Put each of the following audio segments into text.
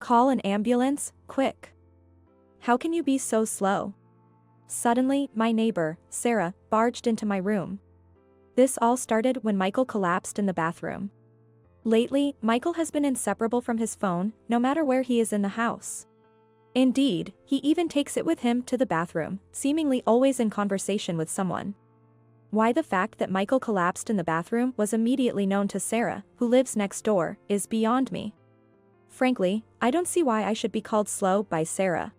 Call an ambulance, quick. How can you be so slow? Suddenly, my neighbor, Sarah, barged into my room. This all started when Michael collapsed in the bathroom. Lately, Michael has been inseparable from his phone, no matter where he is in the house. Indeed, he even takes it with him to the bathroom, seemingly always in conversation with someone. Why the fact that Michael collapsed in the bathroom was immediately known to Sarah, who lives next door, is beyond me. Frankly, I don't see why I should be called slow by Sarah.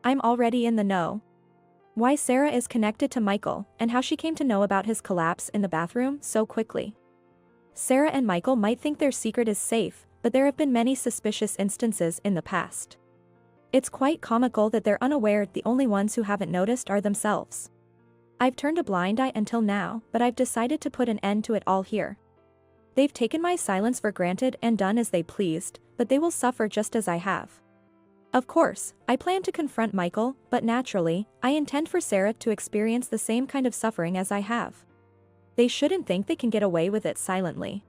I'm already in the know. Why Sarah is connected to Michael, and how she came to know about his collapse in the bathroom so quickly. Sarah and Michael might think their secret is safe, but there have been many suspicious instances in the past. It's quite comical that they're unaware the only ones who haven't noticed are themselves. I've turned a blind eye until now, but I've decided to put an end to it all here. They've taken my silence for granted and done as they pleased, but they will suffer just as I have. Of course, I plan to confront Michael, but naturally, I intend for Sarah to experience the same kind of suffering as I have. They shouldn't think they can get away with it silently.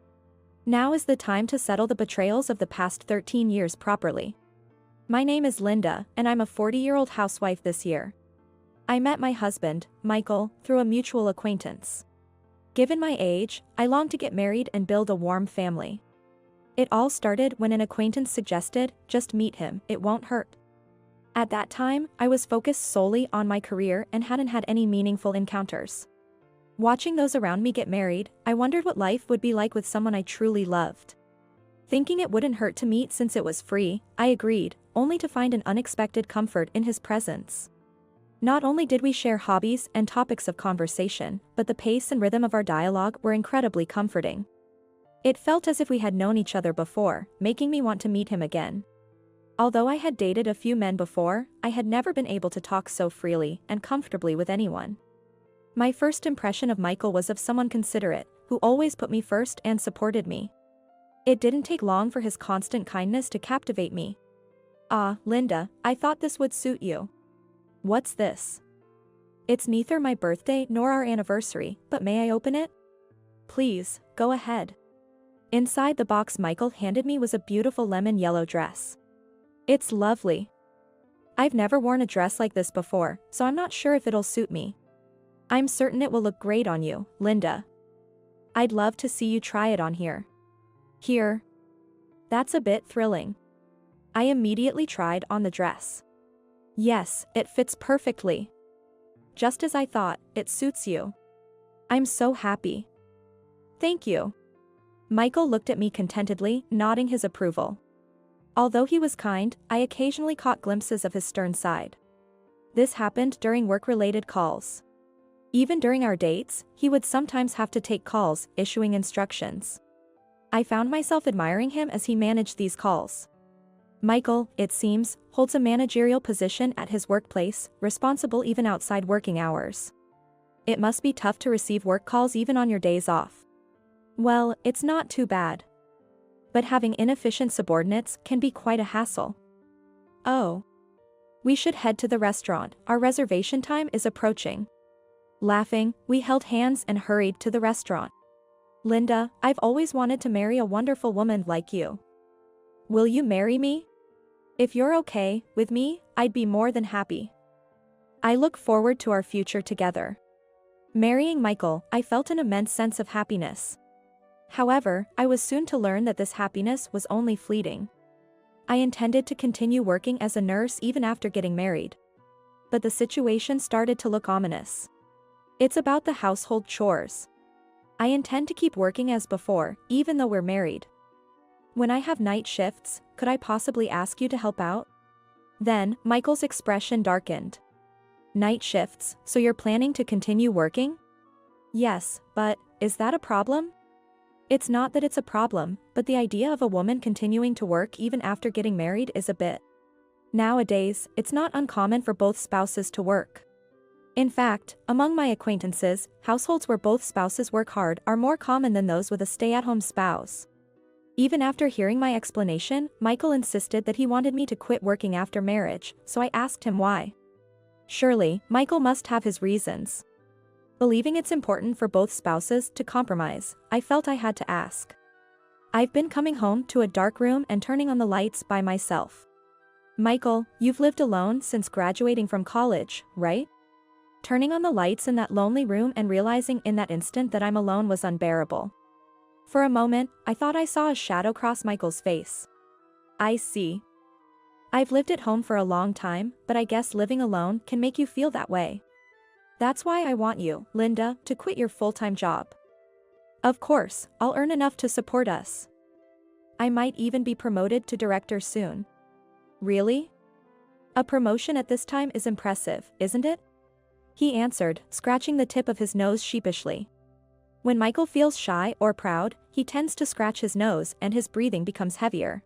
Now is the time to settle the betrayals of the past 13 years properly. My name is Linda, and I'm a 40-year-old housewife this year. I met my husband, Michael, through a mutual acquaintance. Given my age, I long to get married and build a warm family. It all started when an acquaintance suggested, just meet him, it won't hurt. At that time, I was focused solely on my career and hadn't had any meaningful encounters. Watching those around me get married, I wondered what life would be like with someone I truly loved. Thinking it wouldn't hurt to meet since it was free, I agreed, only to find an unexpected comfort in his presence. Not only did we share hobbies and topics of conversation, but the pace and rhythm of our dialogue were incredibly comforting. It felt as if we had known each other before, making me want to meet him again. Although I had dated a few men before, I had never been able to talk so freely and comfortably with anyone. My first impression of Michael was of someone considerate, who always put me first and supported me. It didn't take long for his constant kindness to captivate me. "Ah, Linda, I thought this would suit you." "What's this?" "It's neither my birthday nor our anniversary, but may I open it?" "Please, go ahead." Inside the box Michael handed me was a beautiful lemon yellow dress. "It's lovely. I've never worn a dress like this before, so I'm not sure if it'll suit me." "I'm certain it will look great on you, Linda. I'd love to see you try it on here." "Here." That's a bit thrilling. I immediately tried on the dress. Yes, it fits perfectly. Just as I thought, it suits you. I'm so happy. Thank you. Michael looked at me contentedly, nodding his approval. Although he was kind, I occasionally caught glimpses of his stern side. This happened during work-related calls. Even during our dates, he would sometimes have to take calls, issuing instructions. I found myself admiring him as he managed these calls. Michael, it seems, holds a managerial position at his workplace, responsible even outside working hours. It must be tough to receive work calls even on your days off. Well, it's not too bad. But having inefficient subordinates can be quite a hassle. Oh. We should head to the restaurant, our reservation time is approaching. Laughing, we held hands and hurried to the restaurant. Linda, I've always wanted to marry a wonderful woman like you. Will you marry me? If you're okay with me, I'd be more than happy. I look forward to our future together. Marrying Michael, I felt an immense sense of happiness. However, I was soon to learn that this happiness was only fleeting. I intended to continue working as a nurse even after getting married. But the situation started to look ominous. It's about the household chores. I intend to keep working as before, even though we're married. When I have night shifts, could I possibly ask you to help out? Then, Michael's expression darkened. Night shifts, so you're planning to continue working? Yes, but, is that a problem? It's not that it's a problem, but the idea of a woman continuing to work even after getting married is a bit. Nowadays, it's not uncommon for both spouses to work. In fact, among my acquaintances, households where both spouses work hard are more common than those with a stay-at-home spouse. Even after hearing my explanation, Michael insisted that he wanted me to quit working after marriage, so I asked him why. Surely, Michael must have his reasons. Believing it's important for both spouses to compromise, I felt I had to ask. I've been coming home to a dark room and turning on the lights by myself. Michael, you've lived alone since graduating from college, right? Turning on the lights in that lonely room and realizing in that instant that I'm alone was unbearable. For a moment, I thought I saw a shadow cross Michael's face. I see. I've lived at home for a long time, but I guess living alone can make you feel that way. That's why I want you, Linda, to quit your full-time job. Of course, I'll earn enough to support us. I might even be promoted to director soon. Really? A promotion at this time is impressive, isn't it? He answered, scratching the tip of his nose sheepishly. When Michael feels shy or proud, he tends to scratch his nose and his breathing becomes heavier.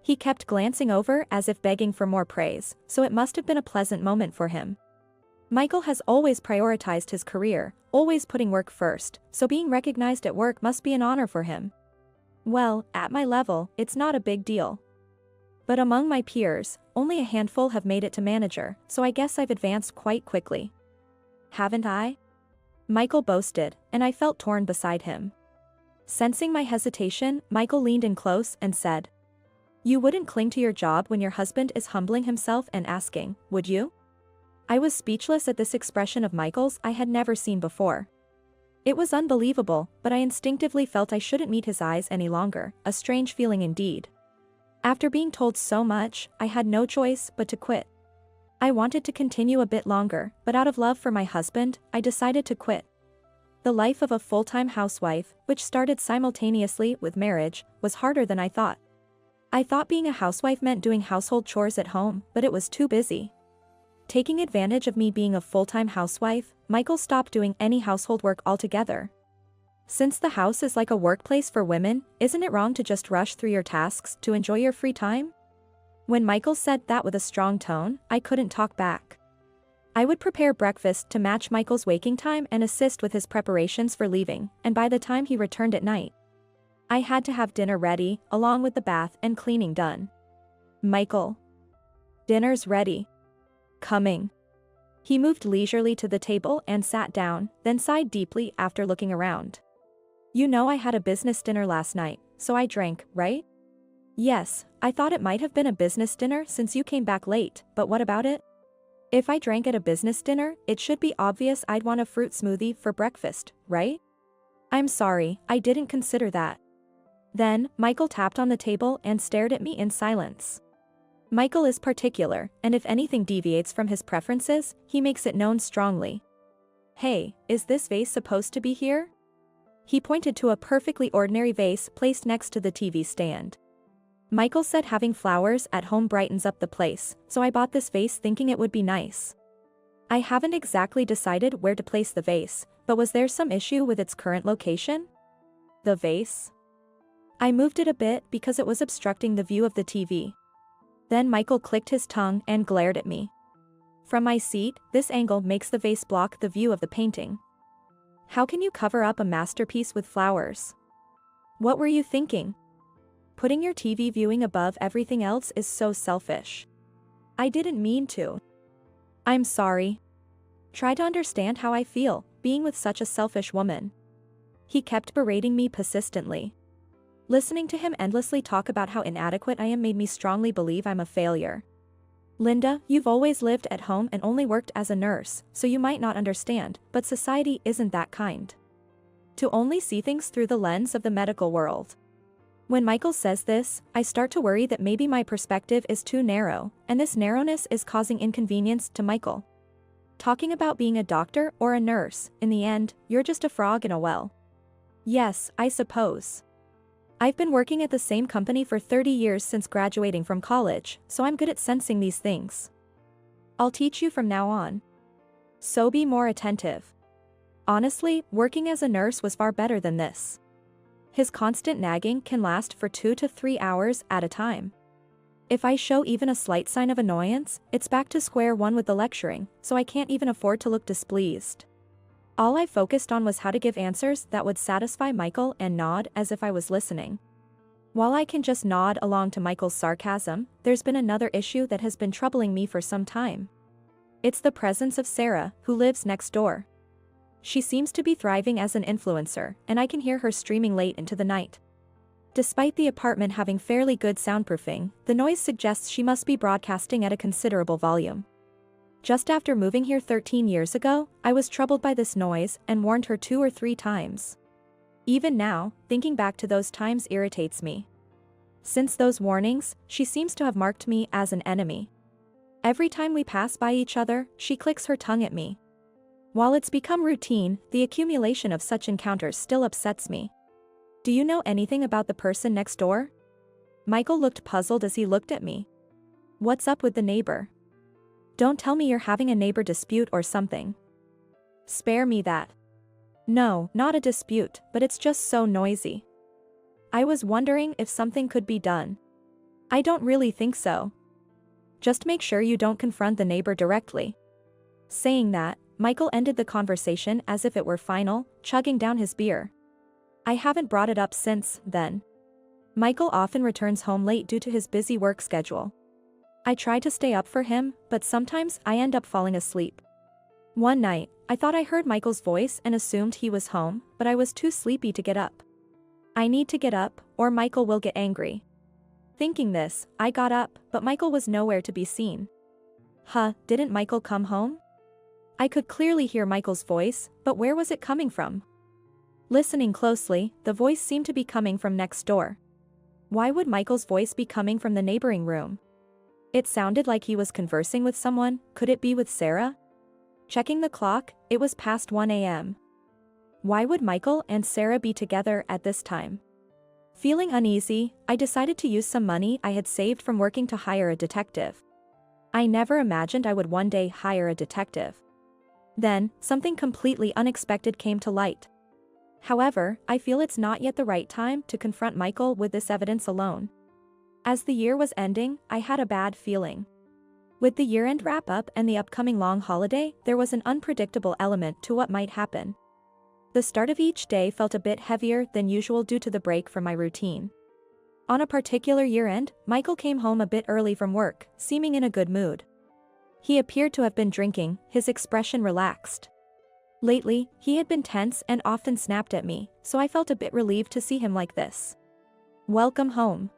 He kept glancing over as if begging for more praise, so it must have been a pleasant moment for him. Michael has always prioritized his career, always putting work first, so being recognized at work must be an honor for him. Well, at my level, it's not a big deal. But among my peers, only a handful have made it to manager, so I guess I've advanced quite quickly. Haven't I? Michael boasted, and I felt torn beside him. Sensing my hesitation, Michael leaned in close and said, "You wouldn't cling to your job when your husband is humbling himself and asking, would you?" I was speechless at this expression of Michael's I had never seen before. It was unbelievable, but I instinctively felt I shouldn't meet his eyes any longer, a strange feeling indeed. After being told so much, I had no choice but to quit. I wanted to continue a bit longer, but out of love for my husband, I decided to quit. The life of a full-time housewife, which started simultaneously with marriage, was harder than I thought. I thought being a housewife meant doing household chores at home, but it was too busy. Taking advantage of me being a full-time housewife, Michael stopped doing any household work altogether. Since the house is like a workplace for women, isn't it wrong to just rush through your tasks to enjoy your free time? When Michael said that with a strong tone, I couldn't talk back. I would prepare breakfast to match Michael's waking time and assist with his preparations for leaving, and by the time he returned at night, I had to have dinner ready, along with the bath and cleaning done. Michael. Dinner's ready. Coming. He moved leisurely to the table and sat down, then sighed deeply after looking around. You know I had a business dinner last night, so I drank, right? Yes, I thought it might have been a business dinner since you came back late, but what about it? If I drank at a business dinner, it should be obvious I'd want a fruit smoothie for breakfast, right? I'm sorry, I didn't consider that. Then, Michael tapped on the table and stared at me in silence. Michael is particular, and if anything deviates from his preferences, he makes it known strongly. Hey, is this vase supposed to be here? He pointed to a perfectly ordinary vase placed next to the TV stand. Michael said having flowers at home brightens up the place, so I bought this vase thinking it would be nice. I haven't exactly decided where to place the vase, but was there some issue with its current location? The vase? I moved it a bit because it was obstructing the view of the TV. Then Michael clicked his tongue and glared at me. From my seat, this angle makes the vase block the view of the painting. How can you cover up a masterpiece with flowers? What were you thinking? Putting your TV viewing above everything else is so selfish. I didn't mean to. I'm sorry. Try to understand how I feel, being with such a selfish woman. He kept berating me persistently. Listening to him endlessly talk about how inadequate I am made me strongly believe I'm a failure. Linda, you've always lived at home and only worked as a nurse, so you might not understand, but society isn't that kind. To only see things through the lens of the medical world. When Michael says this, I start to worry that maybe my perspective is too narrow, and this narrowness is causing inconvenience to Michael. Talking about being a doctor or a nurse, in the end, you're just a frog in a well. Yes, I suppose. I've been working at the same company for 30 years since graduating from college, so I'm good at sensing these things. I'll teach you from now on. So be more attentive. Honestly, working as a nurse was far better than this. His constant nagging can last for 2 to 3 hours at a time. If I show even a slight sign of annoyance, it's back to square one with the lecturing, so I can't even afford to look displeased. All I focused on was how to give answers that would satisfy Michael and nod as if I was listening. While I can just nod along to Michael's sarcasm, there's been another issue that has been troubling me for some time. It's the presence of Sarah, who lives next door. She seems to be thriving as an influencer, and I can hear her streaming late into the night. Despite the apartment having fairly good soundproofing, the noise suggests she must be broadcasting at a considerable volume. Just after moving here 13 years ago, I was troubled by this noise and warned her 2 or 3 times. Even now, thinking back to those times irritates me. Since those warnings, she seems to have marked me as an enemy. Every time we pass by each other, she clicks her tongue at me. While it's become routine, the accumulation of such encounters still upsets me. Do you know anything about the person next door? Michael looked puzzled as he looked at me. What's up with the neighbor? Don't tell me you're having a neighbor dispute or something. Spare me that. No, not a dispute, but it's just so noisy. I was wondering if something could be done. I don't really think so. Just make sure you don't confront the neighbor directly. Saying that, Michael ended the conversation as if it were final, chugging down his beer. I haven't brought it up since then. Michael often returns home late due to his busy work schedule. I try to stay up for him, but sometimes I end up falling asleep. One night, I thought I heard Michael's voice and assumed he was home, but I was too sleepy to get up. I need to get up, or Michael will get angry. Thinking this, I got up, but Michael was nowhere to be seen. Didn't Michael come home? I could clearly hear Michael's voice, but where was it coming from? Listening closely, the voice seemed to be coming from next door. Why would Michael's voice be coming from the neighboring room? It sounded like he was conversing with someone. Could it be with Sarah? Checking the clock, it was past 1 a.m. Why would Michael and Sarah be together at this time? Feeling uneasy, I decided to use some money I had saved from working to hire a detective. I never imagined I would one day hire a detective. Then, something completely unexpected came to light. However, I feel it's not yet the right time to confront Michael with this evidence alone. As the year was ending, I had a bad feeling. With the year-end wrap-up and the upcoming long holiday, there was an unpredictable element to what might happen. The start of each day felt a bit heavier than usual due to the break from my routine. On a particular year-end, Michael came home a bit early from work, seeming in a good mood. He appeared to have been drinking, his expression relaxed. Lately, he had been tense and often snapped at me, so I felt a bit relieved to see him like this. Welcome home.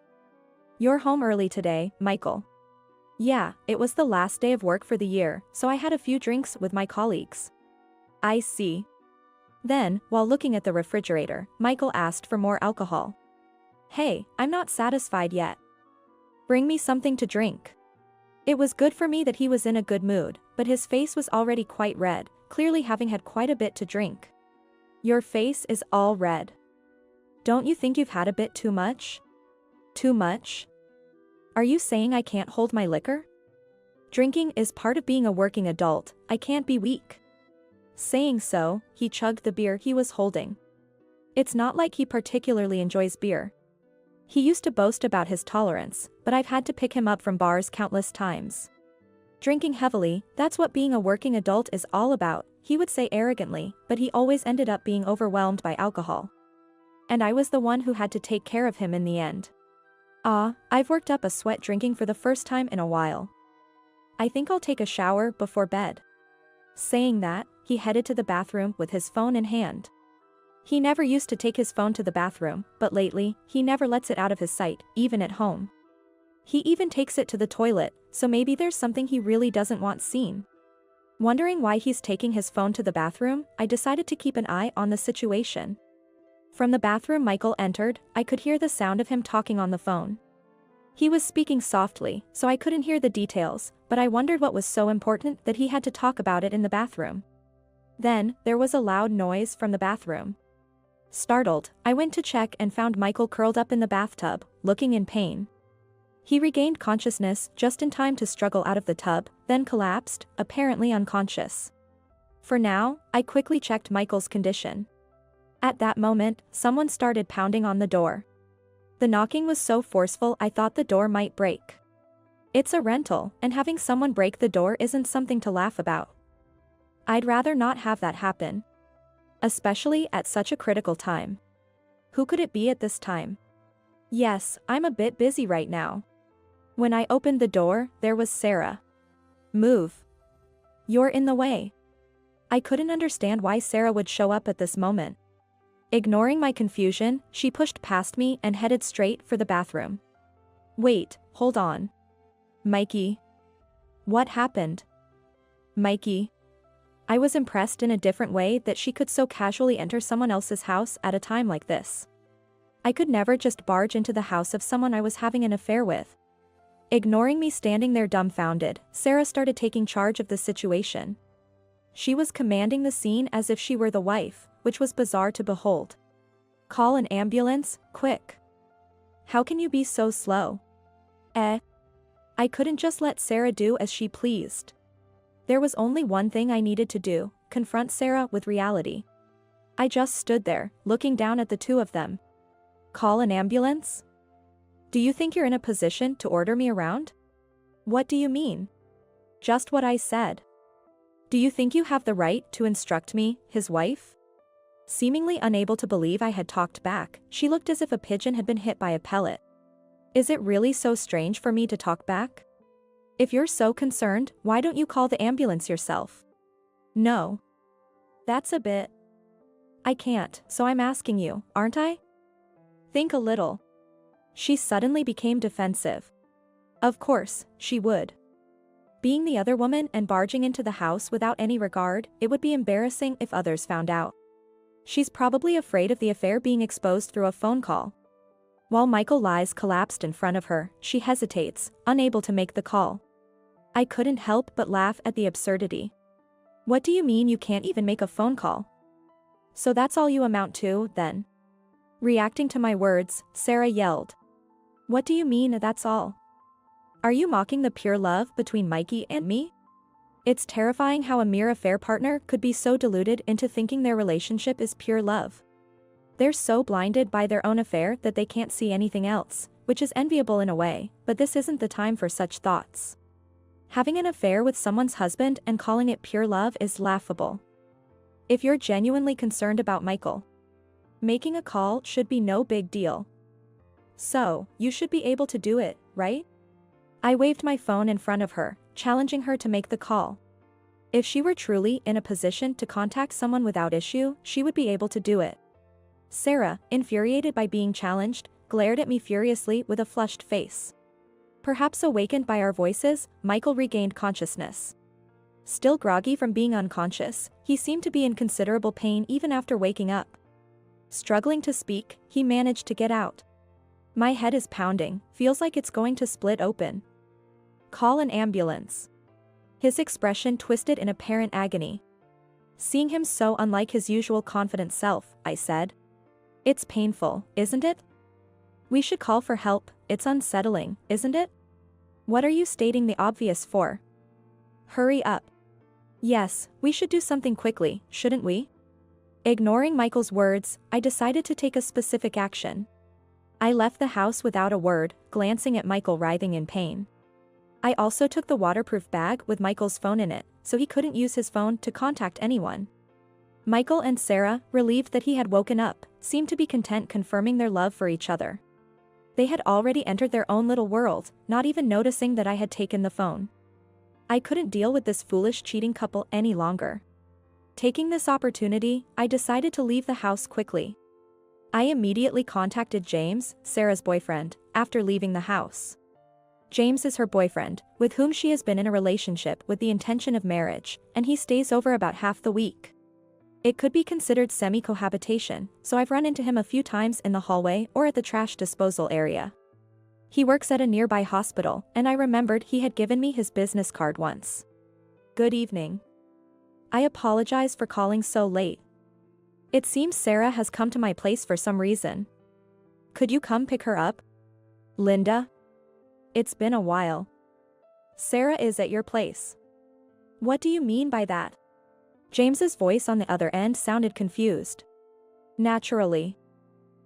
You're home early today, Michael. Yeah, it was the last day of work for the year, so I had a few drinks with my colleagues. I see. Then, while looking at the refrigerator, Michael asked for more alcohol. Hey, I'm not satisfied yet. Bring me something to drink. It was good for me that he was in a good mood, but his face was already quite red, clearly having had quite a bit to drink. Your face is all red. Don't you think you've had a bit too much? Too much? Are you saying I can't hold my liquor? Drinking is part of being a working adult, I can't be weak. Saying so, he chugged the beer he was holding. It's not like he particularly enjoys beer. He used to boast about his tolerance, but I've had to pick him up from bars countless times. Drinking heavily, that's what being a working adult is all about, he would say arrogantly, but he always ended up being overwhelmed by alcohol. And I was the one who had to take care of him in the end. I've worked up a sweat drinking for the first time in a while. I think I'll take a shower before bed. Saying that, he headed to the bathroom with his phone in hand. He never used to take his phone to the bathroom, but lately, he never lets it out of his sight, even at home. He even takes it to the toilet, so maybe there's something he really doesn't want seen. Wondering why he's taking his phone to the bathroom, I decided to keep an eye on the situation. From the bathroom Michael entered, I could hear the sound of him talking on the phone. He was speaking softly, so I couldn't hear the details, but I wondered what was so important that he had to talk about it in the bathroom. Then, there was a loud noise from the bathroom. Startled, I went to check and found Michael curled up in the bathtub, looking in pain. He regained consciousness just in time to struggle out of the tub, then collapsed, apparently unconscious. For now, I quickly checked Michael's condition. At that moment, someone started pounding on the door. The knocking was so forceful I thought the door might break. It's a rental, and having someone break the door isn't something to laugh about. I'd rather not have that happen. Especially at such a critical time. Who could it be at this time? Yes, I'm a bit busy right now. When I opened the door, there was Sarah. Move. You're in the way. I couldn't understand why Sarah would show up at this moment. Ignoring my confusion, she pushed past me and headed straight for the bathroom. Wait, hold on. Mikey. What happened? Mikey. I was impressed in a different way that she could so casually enter someone else's house at a time like this. I could never just barge into the house of someone I was having an affair with. Ignoring me standing there dumbfounded, Sarah started taking charge of the situation. She was commanding the scene as if she were the wife, which was bizarre to behold. Call an ambulance, quick. How can you be so slow? I couldn't just let Sarah do as she pleased. There was only one thing I needed to do, confront Sarah with reality. I just stood there, looking down at the two of them. Call an ambulance? Do you think you're in a position to order me around? What do you mean? Just what I said. Do you think you have the right to instruct me, his wife? Seemingly unable to believe I had talked back, she looked as if a pigeon had been hit by a pellet. Is it really so strange for me to talk back? If you're so concerned, why don't you call the ambulance yourself? No. That's a bit. I can't, so I'm asking you, aren't I? Think a little. She suddenly became defensive. Of course, she would. Being the other woman and barging into the house without any regard, it would be embarrassing if others found out. She's probably afraid of the affair being exposed through a phone call. While Michael lies collapsed in front of her, she hesitates, unable to make the call. I couldn't help but laugh at the absurdity. What do you mean you can't even make a phone call? So that's all you amount to, then? Reacting to my words, Sarah yelled. What do you mean that's all? Are you mocking the pure love between Mikey and me? It's terrifying how a mere affair partner could be so deluded into thinking their relationship is pure love. They're so blinded by their own affair that they can't see anything else, which is enviable in a way, but this isn't the time for such thoughts. Having an affair with someone's husband and calling it pure love is laughable. If you're genuinely concerned about Michael, making a call should be no big deal. So, you should be able to do it, right? I waved my phone in front of her, challenging her to make the call. If she were truly in a position to contact someone without issue, she would be able to do it. Sarah, infuriated by being challenged, glared at me furiously with a flushed face. Perhaps awakened by our voices, Michael regained consciousness. Still groggy from being unconscious, he seemed to be in considerable pain even after waking up. Struggling to speak, he managed to get out. My head is pounding, feels like it's going to split open. Call an ambulance. His expression twisted in apparent agony. Seeing him so unlike his usual confident self, I said. It's painful, isn't it? We should call for help, it's unsettling, isn't it? What are you stating the obvious for? Hurry up. Yes, we should do something quickly, shouldn't we? Ignoring Michael's words, I decided to take a specific action. I left the house without a word, glancing at Michael writhing in pain. I also took the waterproof bag with Michael's phone in it, so he couldn't use his phone to contact anyone. Michael and Sarah, relieved that he had woken up, seemed to be content confirming their love for each other. They had already entered their own little world, not even noticing that I had taken the phone. I couldn't deal with this foolish cheating couple any longer. Taking this opportunity, I decided to leave the house quickly. I immediately contacted James, Sarah's boyfriend, after leaving the house. James is her boyfriend, with whom she has been in a relationship with the intention of marriage, and he stays over about half the week. It could be considered semi-cohabitation, so I've run into him a few times in the hallway or at the trash disposal area. He works at a nearby hospital, and I remembered he had given me his business card once. Good evening. I apologize for calling so late. It seems Sarah has come to my place for some reason. Could you come pick her up? Linda? It's been a while. Sarah is at your place. What do you mean by that? James's voice on the other end sounded confused. Naturally.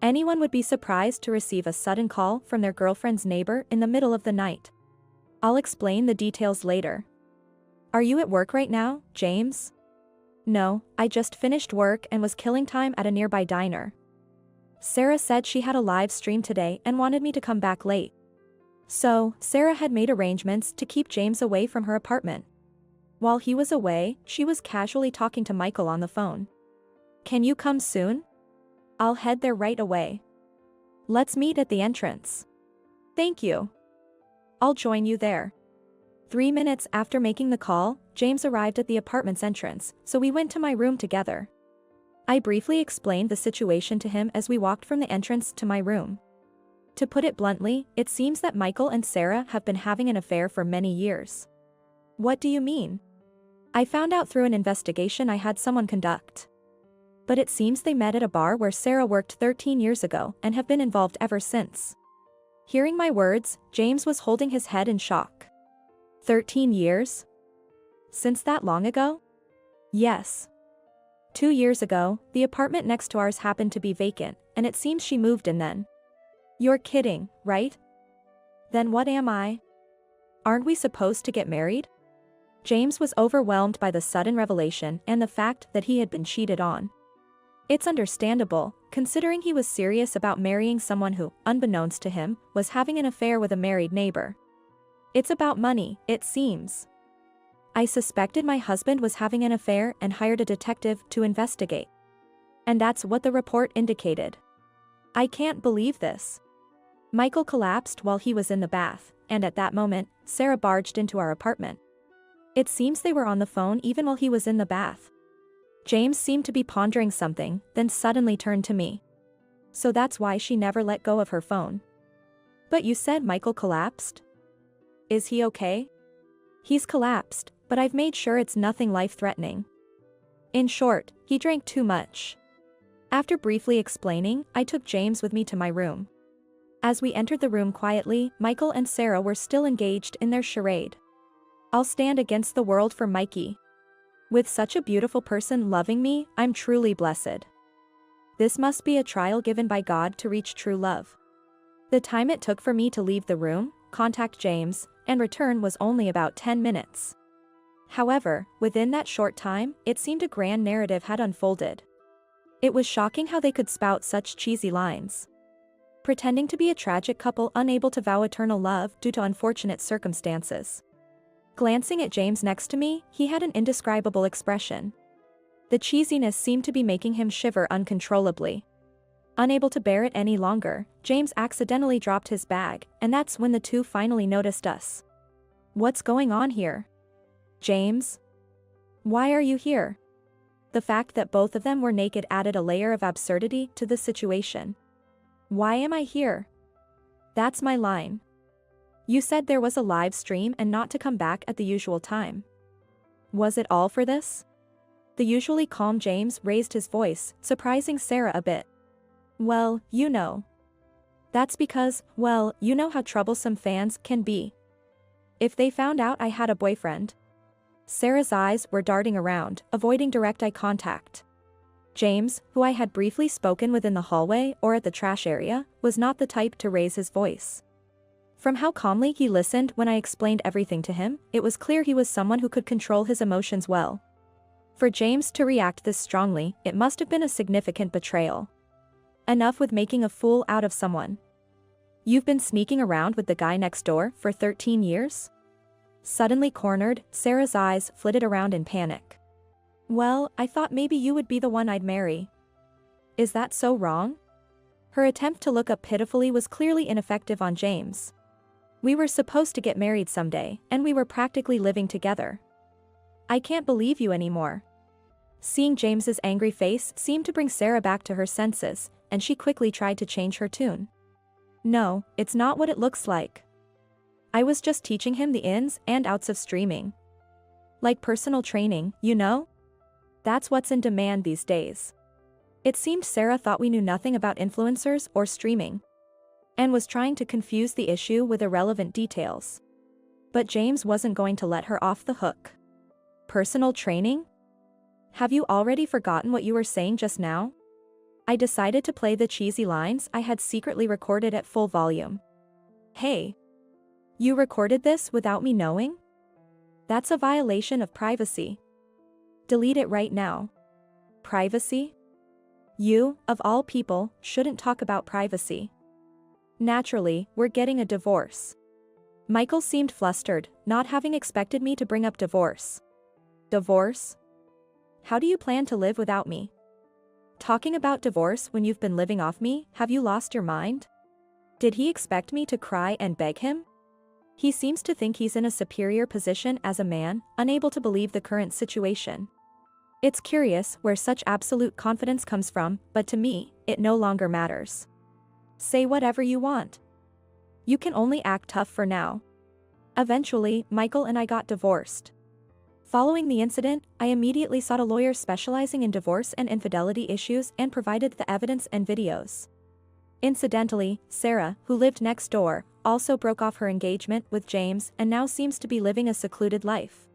Anyone would be surprised to receive a sudden call from their girlfriend's neighbor in the middle of the night. I'll explain the details later. Are you at work right now, James? No, I just finished work and was killing time at a nearby diner. Sarah said she had a live stream today and wanted me to come back late. So, Sarah had made arrangements to keep James away from her apartment. While he was away, she was casually talking to Michael on the phone. Can you come soon? I'll head there right away. Let's meet at the entrance. Thank you. I'll join you there. 3 minutes after making the call, James arrived at the apartment's entrance, so we went to my room together. I briefly explained the situation to him as we walked from the entrance to my room. To put it bluntly, it seems that Michael and Sarah have been having an affair for many years. What do you mean? I found out through an investigation I had someone conduct. But it seems they met at a bar where Sarah worked 13 years ago and have been involved ever since. Hearing my words, James was holding his head in shock. 13 years? Since that long ago? Yes. 2 years ago, the apartment next to ours happened to be vacant, and it seems she moved in then. You're kidding, right? Then what am I? Aren't we supposed to get married? James was overwhelmed by the sudden revelation and the fact that he had been cheated on. It's understandable, considering he was serious about marrying someone who, unbeknownst to him, was having an affair with a married neighbor. It's about money, it seems. I suspected my husband was having an affair and hired a detective to investigate. And that's what the report indicated. I can't believe this. Michael collapsed while he was in the bath, and at that moment, Sarah barged into our apartment. It seems they were on the phone even while he was in the bath. James seemed to be pondering something, then suddenly turned to me. So that's why she never let go of her phone. But you said Michael collapsed? Is he okay? He's collapsed, but I've made sure it's nothing life-threatening. In short, he drank too much. After briefly explaining, I took James with me to my room. As we entered the room quietly, Michael and Sarah were still engaged in their charade. I'll stand against the world for Mikey. With such a beautiful person loving me, I'm truly blessed. This must be a trial given by God to reach true love. The time it took for me to leave the room, contact James, and return was only about 10 minutes. However, within that short time, it seemed a grand narrative had unfolded. It was shocking how they could spout such cheesy lines. Pretending to be a tragic couple unable to vow eternal love due to unfortunate circumstances. Glancing at James next to me, he had an indescribable expression. The cheesiness seemed to be making him shiver uncontrollably. Unable to bear it any longer, James accidentally dropped his bag, and that's when the two finally noticed us. What's going on here? James? Why are you here? The fact that both of them were naked added a layer of absurdity to the situation. Why am I here? That's my line. You said there was a live stream and not to come back at the usual time. Was it all for this? The usually calm James raised his voice, surprising Sarah a bit. Well, you know. That's because, well, you know how troublesome fans can be. If they found out I had a boyfriend. Sarah's eyes were darting around, avoiding direct eye contact. James, who I had briefly spoken with in the hallway or at the trash area, was not the type to raise his voice. From how calmly he listened when I explained everything to him, it was clear he was someone who could control his emotions well. For James to react this strongly, it must have been a significant betrayal. Enough with making a fool out of someone. You've been sneaking around with the guy next door for 13 years? Suddenly cornered, Sarah's eyes flitted around in panic. Well, I thought maybe you would be the one I'd marry. Is that so wrong? Her attempt to look up pitifully was clearly ineffective on James. We were supposed to get married someday, and we were practically living together. I can't believe you anymore. Seeing James's angry face seemed to bring Sarah back to her senses, and she quickly tried to change her tune. No, it's not what it looks like. I was just teaching him the ins and outs of streaming. Like personal training, you know? That's what's in demand these days. It seemed Sarah thought we knew nothing about influencers or streaming, and was trying to confuse the issue with irrelevant details. But James wasn't going to let her off the hook. Personal training? Have you already forgotten what you were saying just now? I decided to play the cheesy lines I had secretly recorded at full volume. Hey! You recorded this without me knowing? That's a violation of privacy. Delete it right now. Privacy? You, of all people, shouldn't talk about privacy. Naturally, we're getting a divorce. Michael seemed flustered, not having expected me to bring up divorce. Divorce? How do you plan to live without me? Talking about divorce when you've been living off me, have you lost your mind? Did he expect me to cry and beg him? He seems to think he's in a superior position as a man, unable to believe the current situation. It's curious where such absolute confidence comes from, but to me, it no longer matters. Say whatever you want. You can only act tough for now. Eventually, Michael and I got divorced. Following the incident, I immediately sought a lawyer specializing in divorce and infidelity issues and provided the evidence and videos. Incidentally, Sarah, who lived next door, also broke off her engagement with James and now seems to be living a secluded life.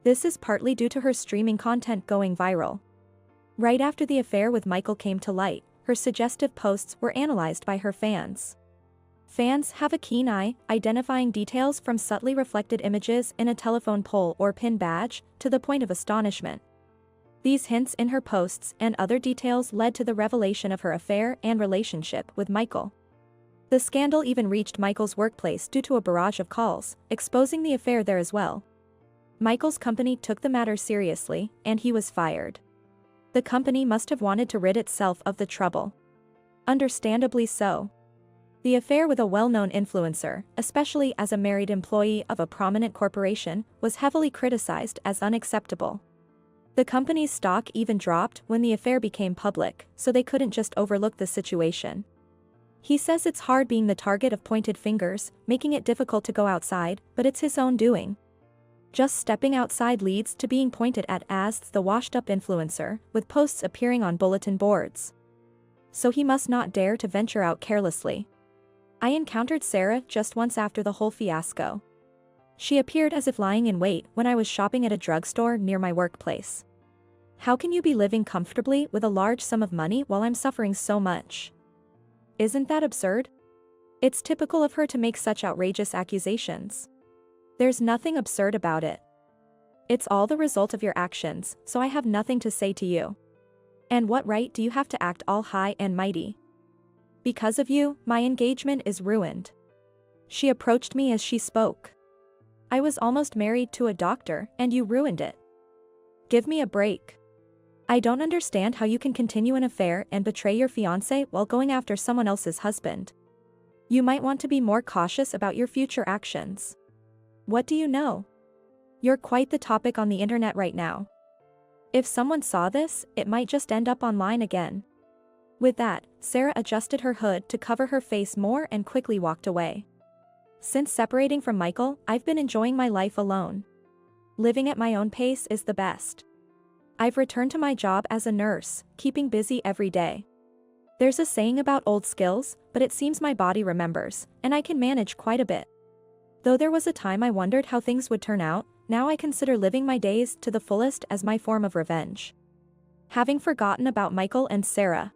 This is partly due to her streaming content going viral. Right after the affair with Michael came to light, her suggestive posts were analyzed by her fans. Fans have a keen eye, identifying details from subtly reflected images in a telephone pole or pin badge, to the point of astonishment. These hints in her posts and other details led to the revelation of her affair and relationship with Michael. The scandal even reached Michael's workplace due to a barrage of calls, exposing the affair there as well. Michael's company took the matter seriously, and he was fired. The company must have wanted to rid itself of the trouble. Understandably so. The affair with a well-known influencer, especially as a married employee of a prominent corporation, was heavily criticized as unacceptable. The company's stock even dropped when the affair became public, so they couldn't just overlook the situation. He says it's hard being the target of pointed fingers, making it difficult to go outside, but it's his own doing. Just stepping outside leads to being pointed at as the washed-up influencer, with posts appearing on bulletin boards. So he must not dare to venture out carelessly. I encountered Sarah just once after the whole fiasco. She appeared as if lying in wait when I was shopping at a drugstore near my workplace. How can you be living comfortably with a large sum of money while I'm suffering so much? Isn't that absurd? It's typical of her to make such outrageous accusations. There's nothing absurd about it. It's all the result of your actions, so I have nothing to say to you. And what right do you have to act all high and mighty? Because of you, my engagement is ruined. She approached me as she spoke. I was almost married to a doctor, and you ruined it. Give me a break. I don't understand how you can continue an affair and betray your fiancé while going after someone else's husband. You might want to be more cautious about your future actions. What do you know? You're quite the topic on the internet right now. If someone saw this, it might just end up online again. With that, Sarah adjusted her hood to cover her face more and quickly walked away. Since separating from Michael, I've been enjoying my life alone. Living at my own pace is the best. I've returned to my job as a nurse, keeping busy every day. There's a saying about old skills, but it seems my body remembers, and I can manage quite a bit. Though there was a time I wondered how things would turn out, now I consider living my days to the fullest as my form of revenge. Having forgotten about Michael and Sarah,